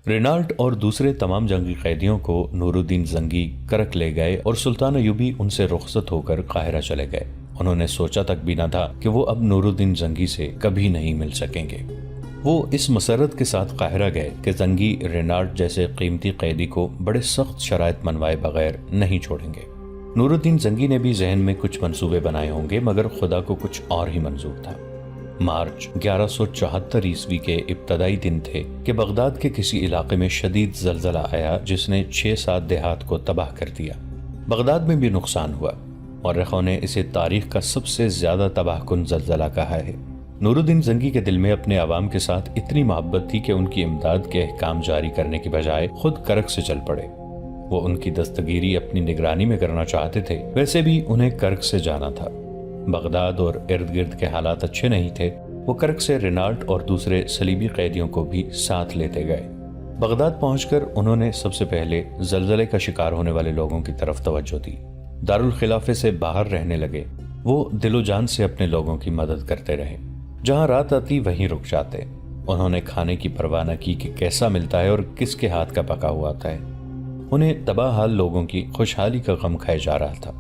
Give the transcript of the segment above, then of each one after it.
Renault اور دوسرے تمام جنگی قیدیوں کو نور الدین زنگی کرک لے گئے اور سلطان ایوبی ان سے رخصت ہو کر قاہرہ چلے گئے۔ انہوں نے سوچا تک بھی نہ تھا کہ وہ اب نور الدین زنگی سے کبھی نہیں مل سکیں گے۔ وہ اس مسرت کے ساتھ قاہرہ گئے کہ زنگی رینالٹ جیسے قیمتی قیدی کو بڑے سخت شرائط منوائے بغیر نہیں چھوڑیں گے۔ نور الدین زنگی نے بھی ذہن میں کچھ منصوبے بنائے ہوں گے، مگر خدا کو کچھ اور ہی منظور تھا۔ مارچ 1174 عیسوی کے ابتدائی دن تھے کہ بغداد کے کسی علاقے میں شدید زلزلہ آیا جس نے 6-7 دیہات کو تباہ کر دیا۔ بغداد میں بھی نقصان ہوا۔ مورخوں نے اسے تاریخ کا سب سے زیادہ تباہ کن زلزلہ کہا ہے۔ نور الدین زنگی کے دل میں اپنے عوام کے ساتھ اتنی محبت تھی کہ ان کی امداد کے احکام جاری کرنے کی بجائے خود کرک سے چل پڑے۔ وہ ان کی دستگیری اپنی نگرانی میں کرنا چاہتے تھے، ویسے بھی انہیں کرک سے جانا تھا۔ بغداد اور ارد گرد کے حالات اچھے نہیں تھے۔ وہ کرک سے رینالٹ اور دوسرے صلیبی قیدیوں کو بھی ساتھ لیتے گئے۔ بغداد پہنچ کر انہوں نے سب سے پہلے زلزلے کا شکار ہونے والے لوگوں کی طرف توجہ دی۔ دارالخلافے سے باہر رہنے لگے۔ وہ دل و جان سے اپنے لوگوں کی مدد کرتے رہے۔ جہاں رات آتی وہیں رک جاتے۔ انہوں نے کھانے کی پرواہ نہ کی کہ کیسا ملتا ہے اور کس کے ہاتھ کا پکا ہوا آتا ہے۔ انہیں تباہ حال لوگوں کی خوشحالی کا غم کھائے جا رہا تھا۔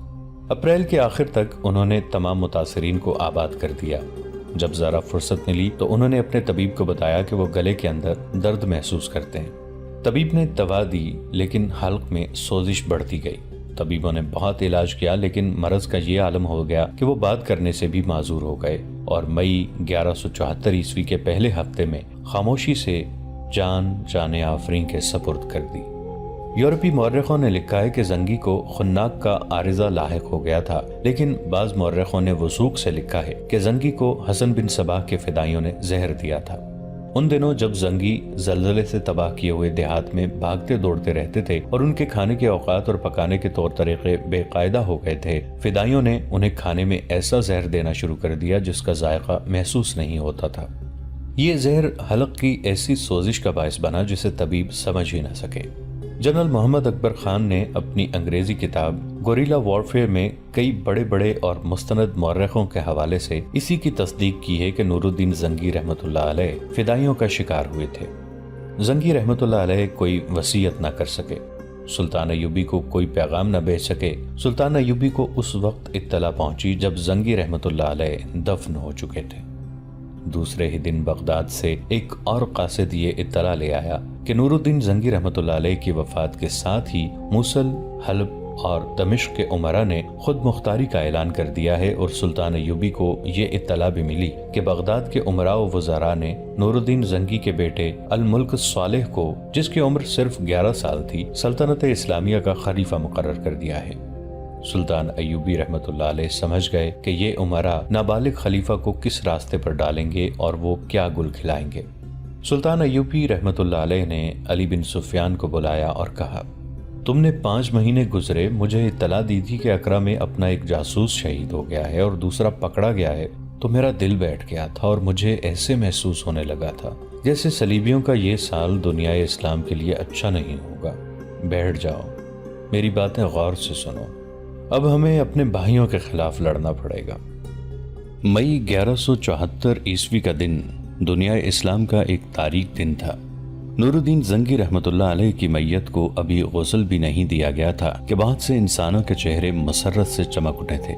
اپریل کے آخر تک انہوں نے تمام متاثرین کو آباد کر دیا۔ جب ذرا فرصت ملی تو انہوں نے اپنے طبیب کو بتایا کہ وہ گلے کے اندر درد محسوس کرتے ہیں۔ طبیب نے دوا دی لیکن حلق میں سوزش بڑھتی گئی۔ طبیبوں نے بہت علاج کیا لیکن مرض کا یہ عالم ہو گیا کہ وہ بات کرنے سے بھی معذور ہو گئے اور مئی 1174 عیسوی کے پہلے ہفتے میں خاموشی سے جان آفرین کے سپرد کر دی۔ یورپی مورخوں نے لکھا ہے کہ زنگی کو خناق کا عارضہ لاحق ہو گیا تھا، لیکن بعض مورخوں نے وثوق سے لکھا ہے کہ زنگی کو حسن بن صباح کے فدائیوں نے زہر دیا تھا۔ ان دنوں جب زنگی زلزلے سے تباہ کیے ہوئے دیہات میں بھاگتے دوڑتے رہتے تھے اور ان کے کھانے کے اوقات اور پکانے کے طور طریقے بے قاعدہ ہو گئے تھے، فدائیوں نے انہیں کھانے میں ایسا زہر دینا شروع کر دیا جس کا ذائقہ محسوس نہیں ہوتا تھا۔ یہ زہر حلق کی ایسی سوزش کا باعث بنا جسے طبیب سمجھ ہی نہ سکے۔ جنرل محمد اکبر خان نے اپنی انگریزی کتاب گوریلا وارفیئر میں کئی بڑے بڑے اور مستند مورخوں کے حوالے سے اسی کی تصدیق کی ہے کہ نور الدین زنگی رحمۃ اللہ علیہ فدائیوں کا شکار ہوئے تھے۔ زنگی رحمۃ اللہ علیہ کوئی وصیت نہ کر سکے، سلطان ایوبی کو کوئی پیغام نہ بھیج سکے۔ سلطان ایوبی کو اس وقت اطلاع پہنچی جب زنگی رحمۃ اللہ علیہ دفن ہو چکے تھے۔ دوسرے ہی دن بغداد سے ایک اور قاصد یہ اطلاع لے آیا کہ نور الدین زنگی رحمۃ اللہ علیہ کی وفات کے ساتھ ہی موصل، حلب اور دمشق کے عمرا نے خود مختاری کا اعلان کر دیا ہے، اور سلطان ایوبی کو یہ اطلاع بھی ملی کہ بغداد کے عمراء و وزراء نے نور الدین زنگی کے بیٹے الملک صالح کو، جس کی عمر صرف 11 سال تھی، سلطنت اسلامیہ کا خلیفہ مقرر کر دیا ہے۔ سلطان ایوبی رحمۃ اللہ علیہ سمجھ گئے کہ یہ عمراء نابالغ خلیفہ کو کس راستے پر ڈالیں گے اور وہ کیا گل کھلائیں گے۔ سلطان ایوبی رحمۃ اللہ علیہ نے علی بن سفیان کو بلایا اور کہا، تم نے 5 مہینے گزرے مجھے اطلاع دی تھی کہ اکرا میں اپنا ایک جاسوس شہید ہو گیا ہے اور دوسرا پکڑا گیا ہے، تو میرا دل بیٹھ گیا تھا اور مجھے ایسے محسوس ہونے لگا تھا جیسے صلیبیوں کا یہ سال دنیا اسلام کے لیے اچھا نہیں ہوگا۔ بیٹھ جاؤ، میری باتیں غور سے سنو، اب ہمیں اپنے بھائیوں کے خلاف لڑنا پڑے گا۔ مئی 1174 عیسوی کا دن دنیا اسلام کا ایک تاریک دن تھا۔ نور الدین زنگی رحمۃ اللہ علیہ کی میت کو ابھی غسل بھی نہیں دیا گیا تھا کہ بہت سے انسانوں کے چہرے مسرت سے چمک اٹھے تھے۔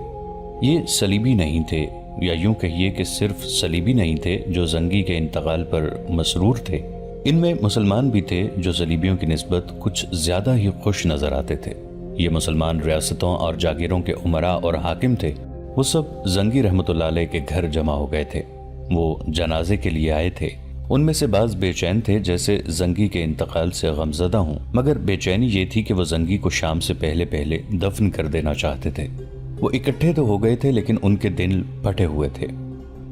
یہ صلیبی نہیں تھے، یا یوں کہیے کہ صرف صلیبی نہیں تھے جو زنگی کے انتقال پر مسرور تھے، ان میں مسلمان بھی تھے جو صلیبیوں کی نسبت کچھ زیادہ ہی خوش نظر آتے تھے۔ یہ مسلمان ریاستوں اور جاگیروں کے عمراء اور حاکم تھے۔ وہ سب زنگی رحمۃ اللہ علیہ کے گھر جمع ہو گئے تھے۔ وہ جنازے کے لیے آئے تھے۔ ان میں سے بعض بے چین تھے جیسے زنگی کے انتقال سے غمزدہ ہوں، مگر بے چینی یہ تھی کہ وہ زنگی کو شام سے پہلے پہلے دفن کر دینا چاہتے تھے۔ وہ اکٹھے تو ہو گئے تھے لیکن ان کے دل پھٹے ہوئے تھے۔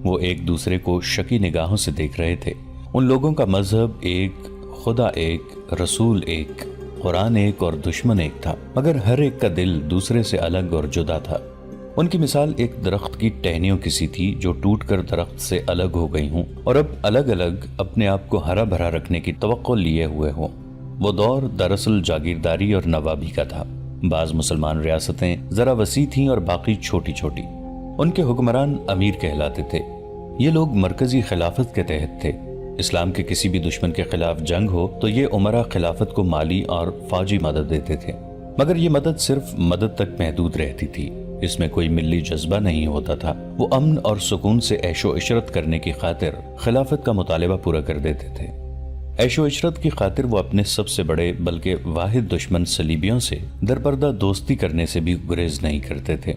وہ ایک دوسرے کو شکی نگاہوں سے دیکھ رہے تھے۔ ان لوگوں کا مذہب ایک، خدا ایک، رسول ایک، قرآن ایک اور دشمن ایک تھا، مگر ہر ایک کا دل دوسرے سے الگ اور جدا تھا۔ ان کی مثال ایک درخت کی ٹہنیوں کی سی تھی جو ٹوٹ کر درخت سے الگ ہو گئی ہوں اور اب الگ الگ اپنے آپ کو ہرا بھرا رکھنے کی توقع لیے ہوئے ہوں۔ وہ دور دراصل جاگیرداری اور نوابی کا تھا۔ بعض مسلمان ریاستیں ذرا وسیع تھیں اور باقی چھوٹی چھوٹی۔ ان کے حکمران امیر کہلاتے تھے۔ یہ لوگ مرکزی خلافت کے تحت تھے۔ اسلام کے کسی بھی دشمن کے خلاف جنگ ہو تو یہ امراء خلافت کو مالی اور فوجی مدد دیتے تھے، مگر یہ مدد صرف مدد تک محدود رہتی تھی، اس میں کوئی ملی جذبہ نہیں ہوتا تھا۔ وہ امن اور سکون سے عیش و عشرت کرنے کی خاطر خلافت کا مطالبہ پورا کر دیتے تھے۔ عیش و عشرت کی خاطر وہ اپنے سب سے بڑے بلکہ واحد دشمن صلیبیوں سے درپردہ دوستی کرنے سے بھی گریز نہیں کرتے تھے۔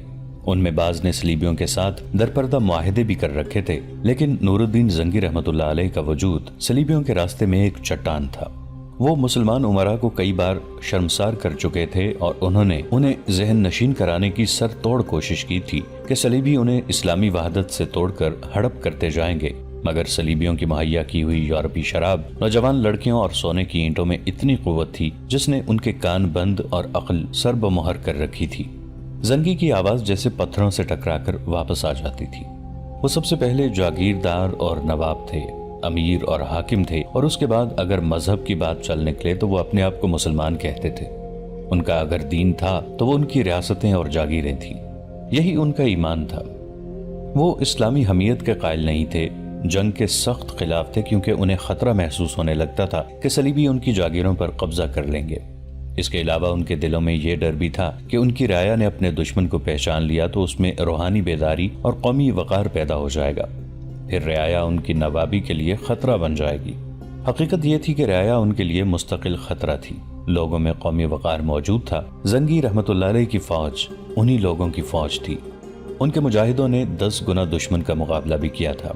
ان میں بعض نے صلیبیوں کے ساتھ درپردہ معاہدے بھی کر رکھے تھے، لیکن نور الدین زنگی رحمۃ اللہ علیہ کا وجود صلیبیوں کے راستے میں ایک چٹان تھا۔ وہ مسلمان امراء کو کئی بار شرمسار کر چکے تھے اور انہوں نے انہیں ذہن نشین کرانے کی سر توڑ کوشش کی تھی کہ صلیبی انہیں اسلامی وحدت سے توڑ کر ہڑپ کرتے جائیں گے، مگر صلیبیوں کی مہیا کی ہوئی یورپی شراب نوجوان لڑکیوں اور سونے کی اینٹوں میں اتنی قوت تھی جس نے ان کے کان بند اور عقل سر بمہر کر رکھی تھی۔ زنگی کی آواز جیسے پتھروں سے ٹکرا کر واپس آ جاتی تھی۔ وہ سب سے پہلے جاگیردار اور نواب تھے، امیر اور حاکم تھے، اور اس کے بعد اگر مذہب کی بات چل نکلے تو وہ اپنے آپ کو مسلمان کہتے تھے۔ ان کا اگر دین تھا تو وہ ان کی ریاستیں اور جاگیریں تھیں، یہی ان کا ایمان تھا۔ وہ اسلامی حمیت کے قائل نہیں تھے، جنگ کے سخت خلاف تھے، کیونکہ انہیں خطرہ محسوس ہونے لگتا تھا کہ صلیبی ان کی جاگیروں پر قبضہ کر لیں گے۔ اس کے علاوہ ان کے دلوں میں یہ ڈر بھی تھا کہ ان کی رعایا نے اپنے دشمن کو پہچان لیا تو اس میں روحانی بیداری اور قومی وقار پیدا ہو جائے گا، پھر رعایا ان کی نوابی کے لیے خطرہ بن جائے گی۔ حقیقت یہ تھی کہ رعایا ان کے لیے مستقل خطرہ تھی، لوگوں میں قومی وقار موجود تھا۔ زنگی رحمت اللہ علیہ کی فوج انہی لوگوں کی فوج تھی۔ ان کے مجاہدوں نے 10 گنا دشمن کا مقابلہ بھی کیا تھا۔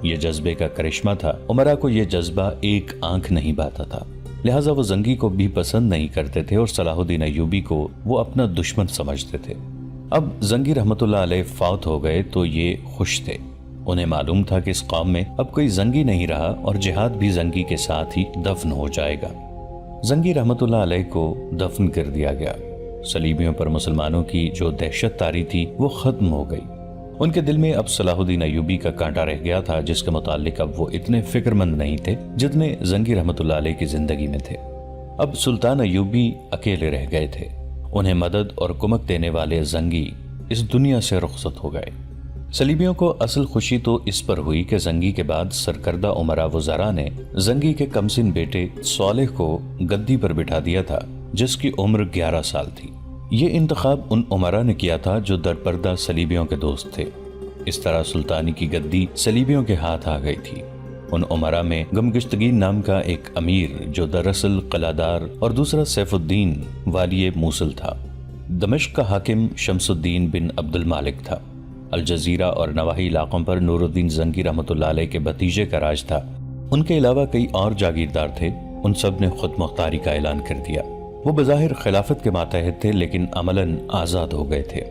یہ جذبے کا کرشمہ تھا، امراء کو یہ جذبہ ایک آنکھ نہیں پاتا تھا، لہٰذا وہ زنگی کو بھی پسند نہیں کرتے تھے اور صلاح الدین ایوبی کو وہ اپنا دشمن سمجھتے تھے۔ اب زنگی رحمت اللہ علیہ فوت ہو گئے تو یہ خوش تھے، انہیں معلوم تھا کہ اس قوم میں اب کوئی زنگی نہیں رہا اور جہاد بھی زنگی کے ساتھ ہی دفن ہو جائے گا۔ زنگی رحمت اللہ علیہ کو دفن کر دیا گیا۔ صلیبیوں پر مسلمانوں کی جو دہشت طاری تھی وہ ختم ہو گئی۔ ان کے دل میں اب صلاح الدین ایوبی کا کانٹا رہ گیا تھا، جس کے متعلق اب وہ اتنے فکر مند نہیں تھے جتنے زنگی رحمت اللہ علیہ کی زندگی میں تھے۔ اب سلطان ایوبی اکیلے رہ گئے تھے، انہیں مدد اور کمک دینے والے زنگی اس دنیا سے رخصت ہو گئے۔ صلیبیوں کو اصل خوشی تو اس پر ہوئی کہ زنگی کے بعد سرکردہ امراء وزراء نے زنگی کے کمسن بیٹے صالح کو گدی پر بٹھا دیا تھا، جس کی عمر 11 سال تھی۔ یہ انتخاب ان امراء نے کیا تھا جو درپردہ صلیبیوں کے دوست تھے۔ اس طرح سلطانی کی گدی صلیبیوں کے ہاتھ آ گئی تھی۔ ان امراء میں گمگشتگین نام کا ایک امیر جو دراصل قلعہ دار اور دوسرا سیف الدین والی موصل تھا۔ دمشق کا حاکم شمس الدین بن عبد المالک تھا۔ الجزیرہ اور نواحی علاقوں پر نور الدین زنگی رحمت اللہ علیہ کے بھتیجے کا راج تھا۔ ان کے علاوہ کئی اور جاگیردار تھے، ان سب نے خود مختاری کا اعلان کر دیا۔ وہ بظاہر خلافت کے ماتحت تھے لیکن عملاً آزاد ہو گئے تھے۔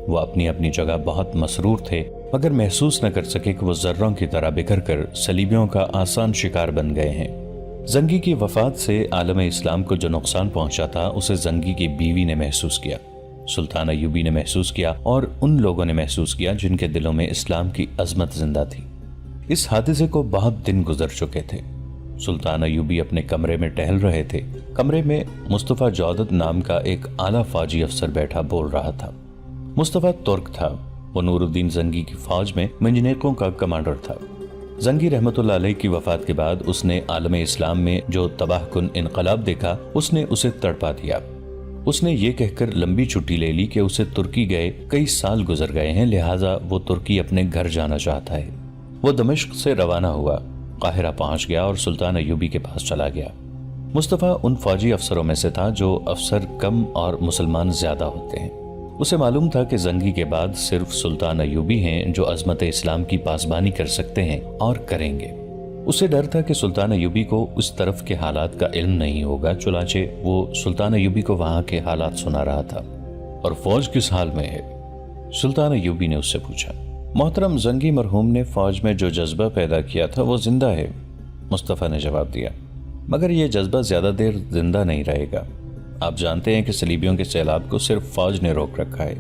وہ اپنی اپنی جگہ بہت مسرور تھے، مگر محسوس نہ کر سکے کہ وہ ذروں کی طرح بکھر کر صلیبیوں کا آسان شکار بن گئے ہیں۔ زنگی کی وفات سے عالم اسلام کو جو نقصان پہنچا تھا اسے زنگی کی بیوی نے محسوس کیا، سلطان ایوبی نے محسوس کیا اور ان لوگوں نے محسوس کیا جن کے دلوں میں اسلام کی عظمت زندہ تھی۔ اس حادثے کو بہت دن گزر چکے تھے۔ سلطان ایوبی اپنے کمرے میں ٹہل رہے تھے۔ کمرے میں مصطفیٰ جودت نام کا ایک اعلیٰ فوجی افسر بیٹھا بول رہا تھا۔ مصطفیٰ ترک تھا، وہ نور الدین زنگی کی فوج میں منجنیقوں کا کمانڈر تھا۔ زنگی رحمت اللہ علیہ کی وفات کے بعد اس نے عالم اسلام میں جو تباہ کن انقلاب دیکھا اس نے اسے تڑپا دیا۔ اس نے یہ کہہ کر لمبی چھٹی لے لی کہ اسے ترکی گئے کئی سال گزر گئے ہیں، لہٰذا وہ ترکی اپنے گھر جانا چاہتا ہے۔ وہ دمشق سے روانہ ہوا، قاہرہ پہنچ گیا اور سلطان ایوبی کے پاس چلا گیا۔ مصطفیٰ ان فوجی افسروں میں سے تھا جو افسر کم اور مسلمان زیادہ ہوتے ہیں۔ اسے معلوم تھا کہ زنگی کے بعد صرف سلطان ایوبی ہیں جو عظمت اسلام کی پاسبانی کر سکتے ہیں اور کریں گے۔ اسے ڈر تھا کہ سلطان ایوبی کو اس طرف کے حالات کا علم نہیں ہوگا، چنانچہ وہ سلطان ایوبی کو وہاں کے حالات سنا رہا تھا۔ اور فوج کس حال میں ہے؟ سلطان ایوبی نے اس سے پوچھا۔ محترم زنگی مرحوم نے فوج میں جو جذبہ پیدا کیا تھا وہ زندہ ہے، مصطفیٰ نے جواب دیا، مگر یہ جذبہ زیادہ دیر زندہ نہیں رہے گا۔ آپ جانتے ہیں کہ صلیبیوں کے سیلاب کو صرف فوج نے روک رکھا ہے۔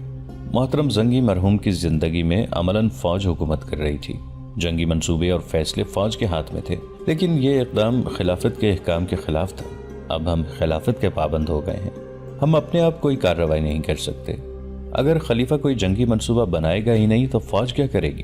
محترم زنگی مرحوم کی زندگی میں عملاً فوج حکومت کر رہی تھی، جنگی منصوبے اور فیصلے فوج کے ہاتھ میں تھے، لیکن یہ اقدام خلافت کے احکام کے خلاف تھا۔ اب ہم خلافت کے پابند ہو گئے ہیں، ہم اپنے آپ کوئی کارروائی نہیں کر سکتے۔ اگر خلیفہ کوئی جنگی منصوبہ بنائے گا ہی نہیں تو فوج کیا کرے گی؟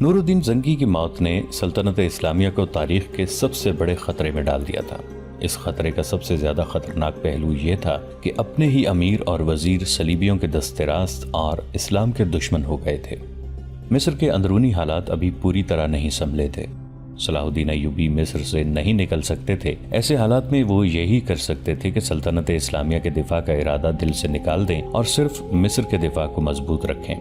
نور الدین زنگی کی موت نے سلطنت اسلامیہ کو تاریخ کے سب سے بڑے خطرے میں ڈال دیا تھا۔ اس خطرے کا سب سے زیادہ خطرناک پہلو یہ تھا کہ اپنے ہی امیر اور وزیر صلیبیوں کے دست راست اور اسلام کے دشمن ہو گئے تھے۔ مصر کے اندرونی حالات ابھی پوری طرح نہیں سنبھلے تھے۔ صلاح الدین ایوبی مصر سے نہیں نکل سکتے تھے۔ ایسے حالات میں وہ یہی کر سکتے تھے کہ سلطنت اسلامیہ کے دفاع کا ارادہ دل سے نکال دیں اور صرف مصر کے دفاع کو مضبوط رکھیں۔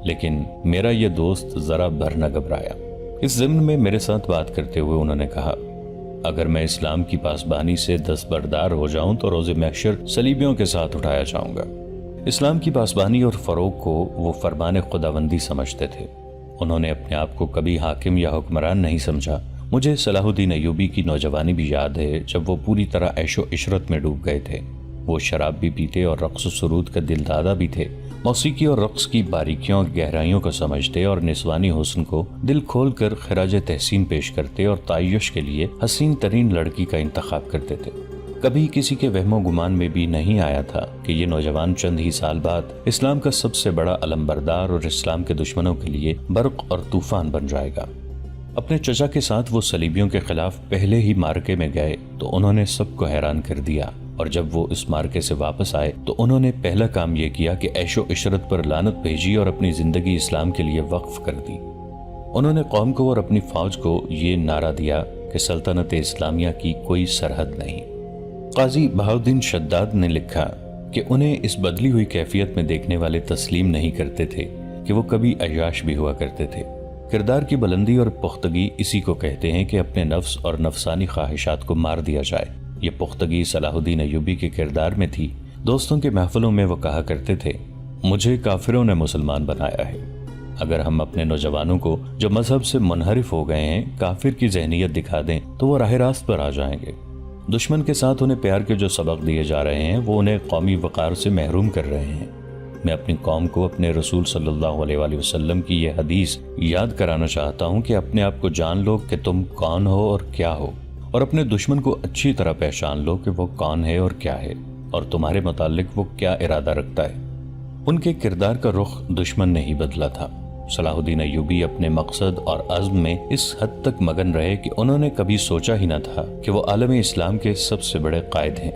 لیکن میرا یہ دوست ذرا بھر نہ گھبرایا۔ اس ضمن میں میرے ساتھ بات کرتے ہوئے انہوں نے کہا، اگر میں اسلام کی پاسبانی سے دستبردار ہو جاؤں تو روز محشر صلیبیوں کے ساتھ اٹھایا جاؤں گا۔ اسلام کی پاسبانی اور فروغ کو وہ فرمان خداوندی سمجھتے تھے۔ انہوں نے اپنے آپ کو کبھی حاکم یا حکمران نہیں سمجھا۔ مجھے صلاح الدین ایوبی کی نوجوانی بھی یاد ہے جب وہ پوری طرح عیش و عشرت میں ڈوب گئے تھے۔ وہ شراب بھی پیتے اور رقص و سرود کا دل دادا بھی تھے۔ موسیقی اور رقص کی باریکیوں اور گہرائیوں کو سمجھتے اور نسوانی حسن کو دل کھول کر خراج تحسین پیش کرتے اور تعیش کے لیے حسین ترین لڑکی کا انتخاب کرتے تھے۔ کبھی کسی کے وہم و گمان میں بھی نہیں آیا تھا کہ یہ نوجوان چند ہی سال بعد اسلام کا سب سے بڑا علمبردار اور اسلام کے دشمنوں کے لیے برق اور طوفان بن جائے گا۔ اپنے چچا کے ساتھ وہ صلیبیوں کے خلاف پہلے ہی مارکے میں گئے تو انہوں نے سب کو حیران کر دیا، اور جب وہ اس مارکے سے واپس آئے تو انہوں نے پہلا کام یہ کیا کہ عیش و عشرت پر لعنت بھیجی اور اپنی زندگی اسلام کے لیے وقف کر دی۔ انہوں نے قوم کو اور اپنی فوج کو یہ نعرہ دیا کہ سلطنت اسلامیہ کی کوئی سرحد نہیں۔ قاضی بہاؤالدین شداد نے لکھا کہ انہیں اس بدلی ہوئی کیفیت میں دیکھنے والے تسلیم نہیں کرتے تھے کہ وہ کبھی عیاش بھی ہوا کرتے تھے۔ کردار کی بلندی اور پختگی اسی کو کہتے ہیں کہ اپنے نفس اور نفسانی خواہشات کو مار دیا جائے۔ یہ پختگی صلاح الدین ایوبی کے کردار میں تھی۔ دوستوں کے محفلوں میں وہ کہا کرتے تھے، مجھے کافروں نے مسلمان بنایا ہے۔ اگر ہم اپنے نوجوانوں کو جو مذہب سے منحرف ہو گئے ہیں کافر کی ذہنیت دکھا دیں تو وہ راہ راست پر آ جائیں گے۔ دشمن کے ساتھ انہیں پیار کے جو سبق دیے جا رہے ہیں وہ انہیں قومی وقار سے محروم کر رہے ہیں۔ میں اپنی قوم کو اپنے رسول صلی اللہ علیہ وآلہ وسلم کی یہ حدیث یاد کرانا چاہتا ہوں کہ اپنے آپ کو جان لو کہ تم کون ہو اور کیا ہو، اور اپنے دشمن کو اچھی طرح پہچان لو کہ وہ کون ہے اور کیا ہے، اور تمہارے متعلق وہ کیا ارادہ رکھتا ہے۔ ان کے کردار کا رخ دشمن نے ہی بدلا تھا۔ صلاح الدین ایوبی اپنے مقصد اور عزم میں اس حد تک مگن رہے کہ انہوں نے کبھی سوچا ہی نہ تھا کہ وہ عالم اسلام کے سب سے بڑے قائد ہیں،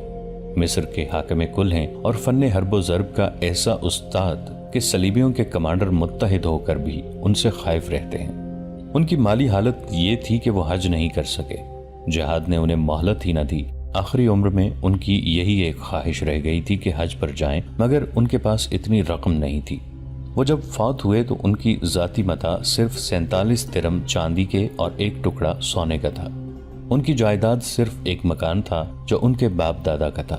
مصر کے حاکم کل ہیں اور فن حرب و ضرب کا ایسا استاد کہ صلیبیوں کے کمانڈر متحد ہو کر بھی ان سے خائف رہتے ہیں۔ ان کی مالی حالت یہ تھی کہ وہ حج نہیں کر سکے۔ جہاد نے انہیں مہلت ہی نہ دی۔ آخری عمر میں ان کی یہی ایک خواہش رہ گئی تھی کہ حج پر جائیں، مگر ان کے پاس اتنی رقم نہیں تھی۔ وہ جب فوت ہوئے تو ان کی ذاتی متاع صرف 47 درم چاندی کے اور ایک ٹکڑا سونے کا تھا۔ ان کی جائیداد صرف ایک مکان تھا جو ان کے باپ دادا کا تھا۔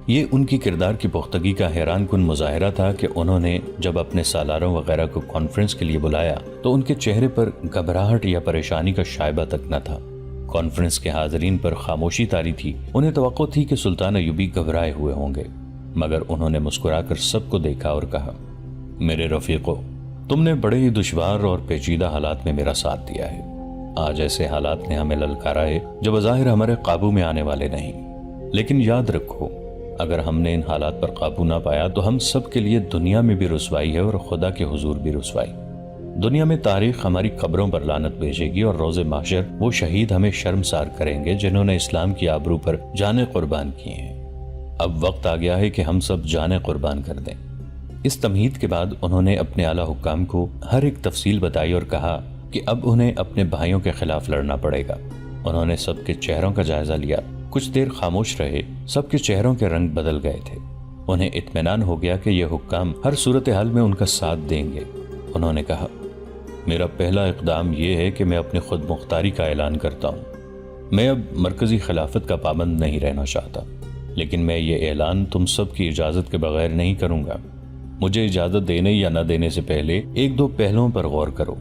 یہ ان کی کردار کی پختگی کا حیران کن مظاہرہ تھا کہ انہوں نے جب اپنے سالاروں وغیرہ کو کانفرنس کے لیے بلایا تو ان کے چہرے پر گھبراہٹ یا پریشانی کا شائبہ تک نہ تھا۔ کانفرنس کے حاضرین پر خاموشی طاری تھی۔ انہیں توقع تھی کہ سلطان ایوبی گھبرائے ہوئے ہوں گے، مگر انہوں نے مسکرا کر سب کو دیکھا اور کہا، میرے رفیقو، تم نے بڑے ہی دشوار اور پیچیدہ حالات میں میرا ساتھ دیا ہے۔ آج ایسے حالات نے ہمیں للکارا ہے جو بظاہر ہمارے قابو میں آنے والے نہیں، لیکن یاد رکھو، اگر ہم نے ان حالات پر قابو نہ پایا تو ہم سب کے لیے دنیا میں بھی رسوائی ہے اور خدا کے حضور بھی رسوائی۔ دنیا میں تاریخ ہماری قبروں پر لعنت بھیجے گی اور روز محشر وہ شہید ہمیں شرمسار کریں گے جنہوں نے اسلام کی آبرو پر جانیں قربان کی ہیں۔ اب وقت آ گیا ہے کہ ہم سب جانیں قربان کر دیں۔ اس تمہید کے بعد انہوں نے اپنے اعلیٰ حکام کو ہر ایک تفصیل بتائی اور کہا کہ اب انہیں اپنے بھائیوں کے خلاف لڑنا پڑے گا۔ انہوں نے سب کے چہروں کا جائزہ لیا، کچھ دیر خاموش رہے۔ سب کے چہروں کے رنگ بدل گئے تھے۔ انہیں اطمینان ہو گیا کہ یہ حکام ہر صورتحال میں ان کا ساتھ دیں گے۔ انہوں نے کہا، میرا پہلا اقدام یہ ہے کہ میں اپنی خود مختاری کا اعلان کرتا ہوں۔ میں اب مرکزی خلافت کا پابند نہیں رہنا چاہتا، لیکن میں یہ اعلان تم سب کی اجازت کے بغیر نہیں کروں گا۔ مجھے اجازت دینے یا نہ دینے سے پہلے ایک دو پہلوؤں پر غور کرو۔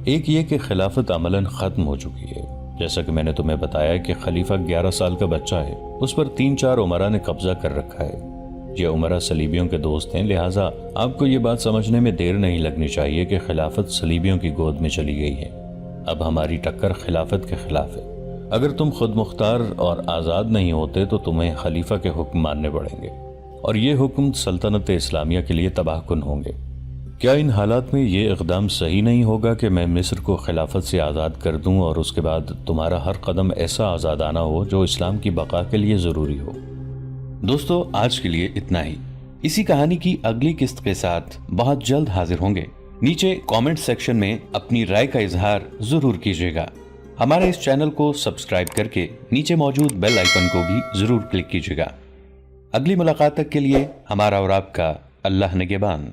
ایک یہ کہ خلافت عملاً ختم ہو چکی ہے۔ جیسا کہ میں نے تمہیں بتایا کہ خلیفہ 11 سال کا بچہ ہے، اس پر 3-4 امراء نے قبضہ کر رکھا ہے۔ یہ امراء صلیبیوں کے دوست ہیں، لہٰذا آپ کو یہ بات سمجھنے میں دیر نہیں لگنی چاہیے کہ خلافت صلیبیوں کی گود میں چلی گئی ہے۔ اب ہماری ٹکر خلافت کے خلاف ہے۔ اگر تم خود مختار اور آزاد نہیں ہوتے تو تمہیں خلیفہ کے حکم ماننے پڑیں گے، اور یہ حکم سلطنت اسلامیہ کے لیے تباہ کن ہوں گے۔ کیا ان حالات میں یہ اقدام صحیح نہیں ہوگا کہ میں مصر کو خلافت سے آزاد کر دوں اور اس کے بعد تمہارا ہر قدم ایسا آزادانہ ہو جو اسلام کی بقا کے لیے ضروری ہو؟ دوستو، آج کے لیے اتنا ہی۔ اسی کہانی کی اگلی قسط کے ساتھ بہت جلد حاضر ہوں گے۔ نیچے کامنٹ سیکشن میں اپنی رائے کا اظہار ضرور کیجیے گا۔ ہمارے اس چینل کو سبسکرائب کر کے نیچے موجود بیل آئیکن کو بھی ضرور کلک کیجیے گا۔ اگلی ملاقات تک کے لیے ہمارا اور آپ کا اللہ نگہبان۔